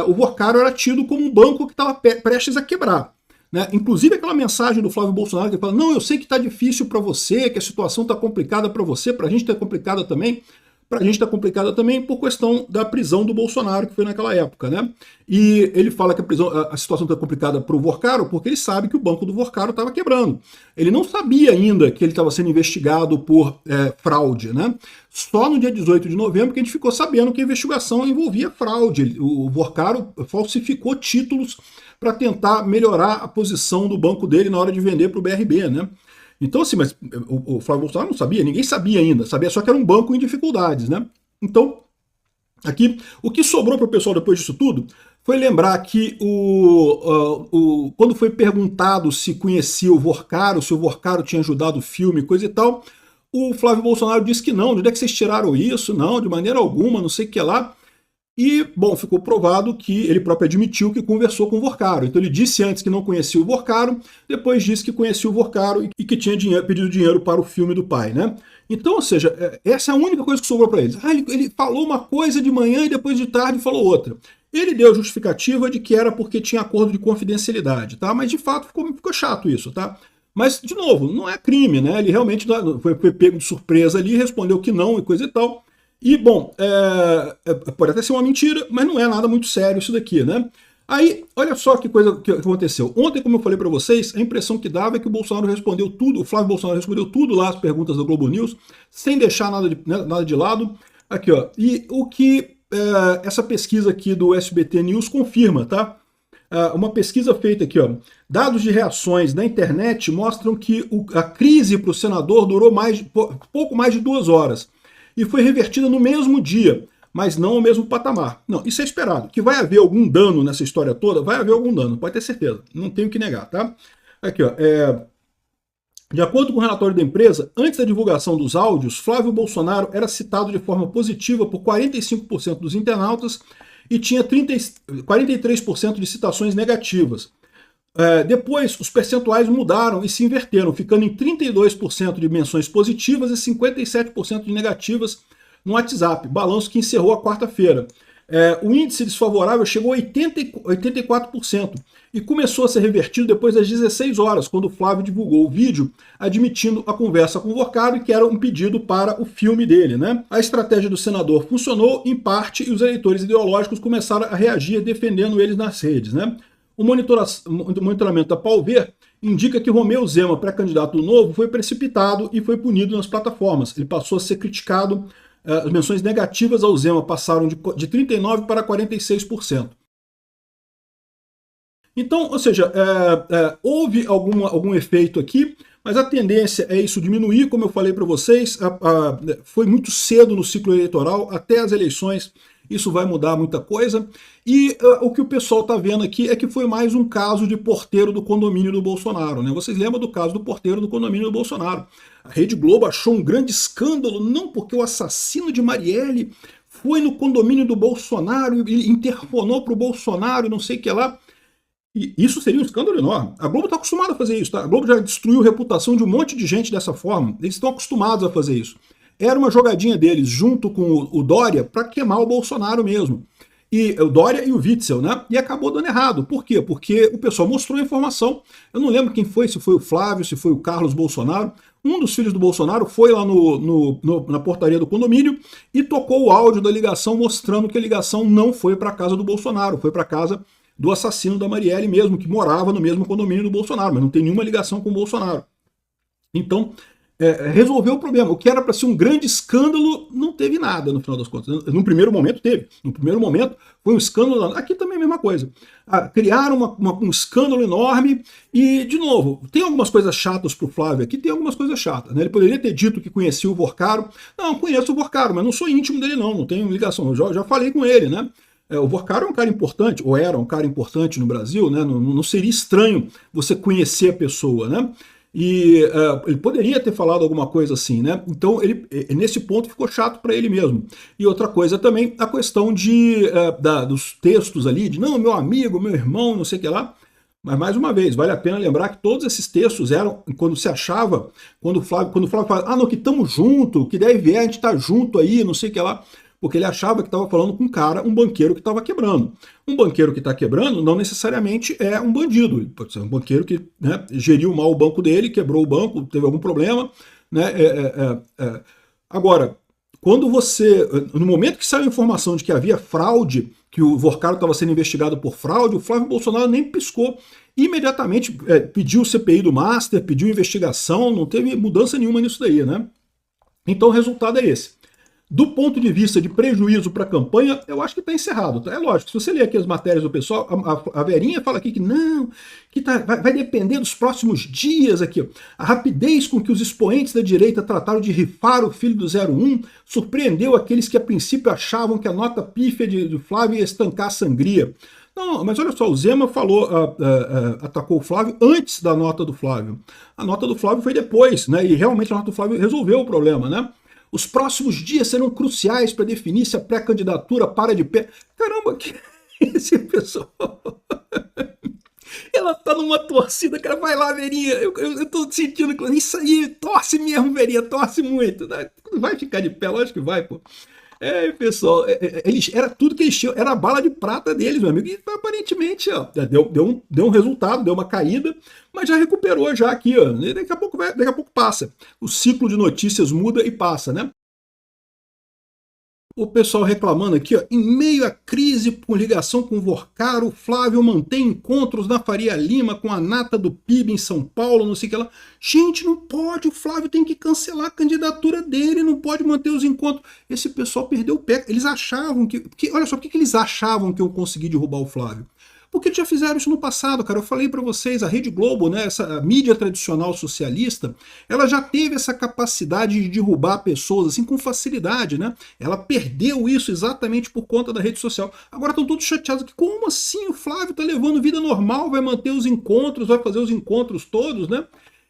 o Vorcaro era tido como um banco que estava prestes a quebrar. Né? Inclusive aquela mensagem do Flávio Bolsonaro que fala, não, eu sei que está difícil para você, que a situação está complicada para você, para a gente está complicada também. Para a gente está complicada também por questão da prisão do Bolsonaro, que foi naquela época, né? E ele fala que a situação está complicada para o Vorcaro porque ele sabe que o banco do Vorcaro estava quebrando. Ele não sabia ainda que ele estava sendo investigado por fraude, né? Só no dia 18 de novembro que a gente ficou sabendo que a investigação envolvia fraude. O Vorcaro falsificou títulos para tentar melhorar a posição do banco dele na hora de vender para o BRB, né? Então, assim, mas o Flávio Bolsonaro não sabia, ninguém sabia ainda, sabia só que era um banco em dificuldades, né? Então, aqui, o que sobrou para o pessoal depois disso tudo foi lembrar que quando foi perguntado se conhecia o Vorcaro, se o Vorcaro tinha ajudado o filme, coisa e tal, o Flávio Bolsonaro disse que não, de onde é que vocês tiraram isso? Não, de maneira alguma, não sei o que lá. E, bom, ficou provado que ele próprio admitiu que conversou com o Vorcaro. Então ele disse antes que não conhecia o Vorcaro, depois disse que conhecia o Vorcaro e que tinha pedido dinheiro para o filme do pai, né? Então, ou seja, essa é a única coisa que sobrou para eles. Ele falou uma coisa de manhã e depois de tarde falou outra. Ele deu a justificativa de que era porque tinha acordo de confidencialidade, tá? Mas de fato ficou chato isso, tá? Mas, de novo, não é crime, né? Ele realmente foi pego de surpresa ali, respondeu que não e coisa e tal. E, bom, pode até ser uma mentira, mas não é nada muito sério isso daqui, né? Aí, olha só que coisa que aconteceu. Ontem, como eu falei para vocês, a impressão que dava é que o Bolsonaro respondeu tudo, o Flávio Bolsonaro respondeu tudo lá as perguntas da Globo News, sem deixar nada de lado. Aqui, ó. E o que essa pesquisa aqui do SBT News confirma, tá? Uma pesquisa feita aqui, ó. Dados de reações na internet mostram que a crise para o senador durou pouco mais de 2 horas. E foi revertida no mesmo dia, mas não ao mesmo patamar. Não, isso é esperado. Que vai haver algum dano nessa história toda, vai haver algum dano, pode ter certeza. Não tenho que negar, tá? Aqui, ó. De acordo com o relatório da empresa, antes da divulgação dos áudios, Flávio Bolsonaro era citado de forma positiva por 45% dos internautas e tinha 43% de citações negativas. Depois, os percentuais mudaram e se inverteram, ficando em 32% de menções positivas e 57% de negativas no WhatsApp, balanço que encerrou a quarta-feira. O índice desfavorável chegou a 84% e começou a ser revertido depois das 16 horas, quando o Flávio divulgou o vídeo admitindo a conversa com o Vorcaro e que era um pedido para o filme dele, né? A estratégia do senador funcionou em parte e os eleitores ideológicos começaram a reagir defendendo eles nas redes, né? O monitoramento da Palver indica que Romeu Zema, pré-candidato do Novo, foi precipitado e foi punido nas plataformas. Ele passou a ser criticado, as menções negativas ao Zema passaram de 39% para 46%. Então, ou seja, houve algum efeito aqui, mas a tendência é isso diminuir, como eu falei para vocês, foi muito cedo no ciclo eleitoral, até as eleições. Isso vai mudar muita coisa. E o que o pessoal está vendo aqui é que foi mais um caso de porteiro do condomínio do Bolsonaro, né? Vocês lembram do caso do porteiro do condomínio do Bolsonaro? A Rede Globo achou um grande escândalo, não porque o assassino de Marielle foi no condomínio do Bolsonaro e interfonou para o Bolsonaro, não sei o que lá. E isso seria um escândalo enorme. A Globo está acostumada a fazer isso, tá? A Globo já destruiu a reputação de um monte de gente dessa forma. Eles estão acostumados a fazer isso. Era uma jogadinha deles junto com o Dória para queimar o Bolsonaro mesmo. E o Dória e o Witzel, né? E acabou dando errado. Por quê? Porque o pessoal mostrou a informação. Eu não lembro quem foi, se foi o Flávio, se foi o Carlos Bolsonaro. Um dos filhos do Bolsonaro foi lá na portaria do condomínio e tocou o áudio da ligação mostrando que a ligação não foi para a casa do Bolsonaro, foi para a casa do assassino da Marielle mesmo, que morava no mesmo condomínio do Bolsonaro, mas não tem nenhuma ligação com o Bolsonaro. Então, resolveu o problema. O que era para ser um grande escândalo, não teve nada no final das contas. No primeiro momento teve. No primeiro momento foi um escândalo. Aqui também é a mesma coisa. Criaram um escândalo enorme e, de novo, tem algumas coisas chatas para o Flávio aqui, tem algumas coisas chatas, né? Ele poderia ter dito que conhecia o Vorcaro. Não, conheço o Vorcaro, mas não sou íntimo dele não tenho ligação. Eu já falei com ele, né? O Vorcaro é um cara importante, ou era um cara importante no Brasil, né? Não seria estranho você conhecer a pessoa, né? E ele poderia ter falado alguma coisa assim, né? Então, nesse ponto ficou chato para ele mesmo. E outra coisa também, a questão dos textos ali, de não, meu amigo, meu irmão, não sei o que lá. Mas, mais uma vez, vale a pena lembrar que todos esses textos eram quando se achava, quando o Flávio fala, não, que estamos junto, que daí vier, a gente tá junto aí, não sei o que lá. porque ele achava que estava falando com um cara, um banqueiro que estava quebrando. Um banqueiro que está quebrando não necessariamente é um bandido, ele pode ser um banqueiro que, né, geriu mal o banco dele, quebrou o banco, teve algum problema, né? Agora, quando você, no momento que saiu a informação de que havia fraude, que o Vorcaro estava sendo investigado por fraude, o Flávio Bolsonaro nem piscou. Imediatamente pediu o CPI do Master, pediu investigação, não teve mudança nenhuma nisso daí, né? Então o resultado é esse. Do ponto de vista de prejuízo para a campanha, eu acho que está encerrado. Tá? É lógico, se você ler aqui as matérias do pessoal, a Verinha fala aqui que não, que vai depender dos próximos dias aqui. Ó. A rapidez com que os expoentes da direita trataram de rifar o filho do 01 surpreendeu aqueles que a princípio achavam que a nota pífia de Flávio ia estancar a sangria. Não, mas olha só, o Zema falou, atacou o Flávio antes da nota do Flávio. A nota do Flávio foi depois, né? E realmente a nota do Flávio resolveu o problema, né? Os próximos dias serão cruciais para definir se a pré-candidatura para de pé. Caramba, que esse pessoal. Ela tá numa torcida, cara. Vai lá, Verinha. Eu tô sentindo isso aí. Torce mesmo, Verinha. Torce muito. Vai ficar de pé, lógico que vai, pô. Pessoal, era tudo que eles tinham, era a bala de prata deles, meu amigo, e aparentemente ó, deu um resultado, deu uma caída, mas já recuperou já aqui, ó, e daqui a pouco passa. O ciclo de notícias muda e passa, né? O pessoal reclamando aqui, ó, em meio à crise com ligação com o Vorcaro, Flávio mantém encontros na Faria Lima com a nata do PIB em São Paulo, não sei o que lá. Gente, não pode, o Flávio tem que cancelar a candidatura dele, não pode manter os encontros. Esse pessoal perdeu o pé. Eles achavam que olha só, por que eles achavam que eu consegui derrubar o Flávio? Porque eles já fizeram isso no passado, cara. Eu falei para vocês, a Rede Globo, né, essa mídia tradicional socialista, ela já teve essa capacidade de derrubar pessoas assim com facilidade, né? Ela perdeu isso exatamente por conta da rede social. Agora estão todos chateados que como assim o Flávio tá levando vida normal, vai manter os encontros, vai fazer os encontros todos, né?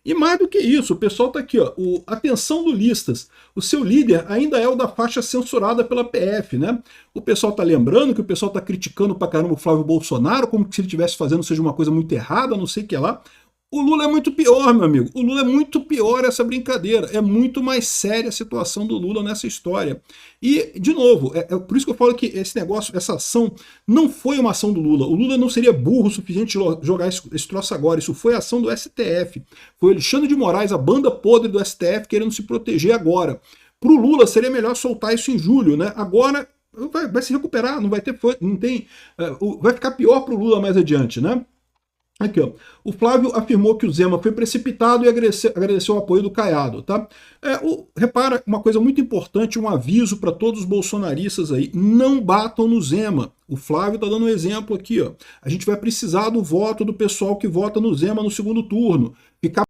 E mais do que isso, o pessoal está aqui, ó, atenção lulistas, o seu líder ainda é o da faixa censurada pela PF, né? O pessoal está lembrando que o pessoal está criticando pra caramba o Flávio Bolsonaro, como se ele estivesse fazendo seja uma coisa muito errada, não sei o que lá. O Lula é muito pior, meu amigo. O Lula é muito pior essa brincadeira. É muito mais séria a situação do Lula nessa história. E, de novo, é por isso que eu falo que esse negócio, essa ação, não foi uma ação do Lula. O Lula não seria burro o suficiente de jogar esse troço agora. Isso foi ação do STF. Foi o Alexandre de Moraes, a banda podre do STF, querendo se proteger agora. Para o Lula seria melhor soltar isso em julho, né? Agora vai se recuperar, não vai ter, não tem, vai ficar pior para o Lula mais adiante, né? Aqui, ó. O Flávio afirmou que o Zema foi precipitado e agradeceu o apoio do Caiado, tá? Repara, uma coisa muito importante, um aviso para todos os bolsonaristas aí, não batam no Zema. O Flávio tá dando um exemplo aqui, ó. A gente vai precisar do voto do pessoal que vota no Zema no segundo turno. Ficar